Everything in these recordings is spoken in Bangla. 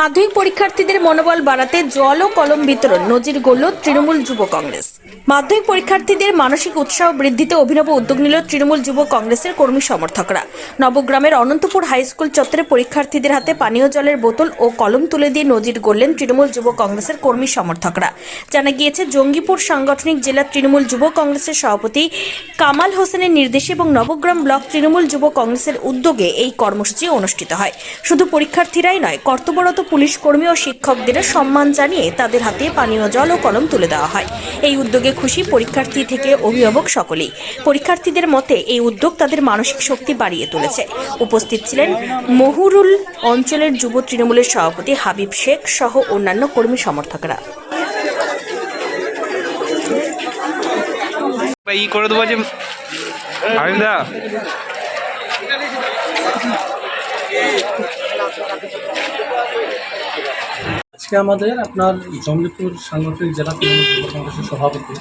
মাধ্যমিক পরীক্ষার্থীদের মনোবল বাড়াতে জল ও কলম বিতরণ নজির গড়ল তৃণমূল যুব কংগ্রেস। মাধ্যমিক পরীক্ষার্থীদের মানসিক উৎসাহ বৃদ্ধিতে অভিনব উদ্যোগ নিল তৃণমূল যুব কংগ্রেসের কর্মী সমর্থকরা। নবগ্রামের অনন্তপুর হাই স্কুল চত্বরে পরীক্ষার্থীদের হাতে পানীয় জলের বোতল ও কলম তুলে দিয়ে নজির গড়লেন তৃণমূল যুব কংগ্রেসের কর্মী সমর্থকরা। জানা গিয়েছে, জঙ্গিপুর সাংগঠনিক জেলা তৃণমূল যুব কংগ্রেসের সভাপতি কামাল হোসেনের নির্দেশে এবং নবগ্রাম ব্লক তৃণমূল যুব কংগ্রেসের উদ্যোগে এই কর্মসূচি অনুষ্ঠিত হয়। শুধু পরীক্ষার্থীরাই নয়, কর্তব্যরত পুলিশ কর্মী ও শিক্ষকদের সম্মান জানিয়ে তাদের হাতে পানীয় জল ও কলম তুলে দেওয়া হয়। এই উদ্যোগে খুশি পরীক্ষার্থী থেকে অভিভাবক সকলেই। পরীক্ষার্থীদের মতে এই উদ্যোগ তাদের মানসিক শক্তি বাড়িয়ে তুলেছে। উপস্থিত ছিলেন মহুরুল অঞ্চলের যুব তৃণমূলের সভাপতি হাবিব শেখ সহ অন্যান্য কর্মী সমর্থকরা। করে দেবো যে হাবিবদা আজকে আমাদের আপনার জঙ্গিপুর সাংগঠনিক জেলা তৃণমূল যুব কংগ্রেসের সভাপতি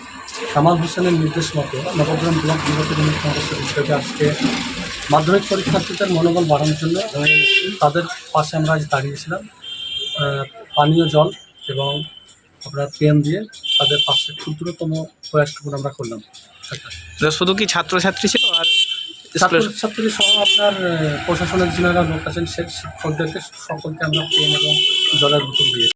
কামাল হোসেনের নির্দেশ মতো নবগ্রাম ব্লক যুব তৃণমূল কংগ্রেসের উদ্যোগে আজকে মাধ্যমিক পরীক্ষার্থীদের মনোবল বাড়ানোর জন্য তাদের পাশে আমরা আজ দাঁড়িয়েছিলাম। পানীয় জল এবং আপনার পেন দিয়ে তাদের পাশে ক্ষুদ্রতম প্রয়াসটুকু আমরা করলাম। শুধু কি ছাত্রছাত্রী ছিল আর ছাত্রছাত্রী সহ আপনার প্রশাসনের যারা লোক আছেন সে শিক্ষকদেরকে সকলকে আমরা পেন এবং জলের বোতল দিয়েছি।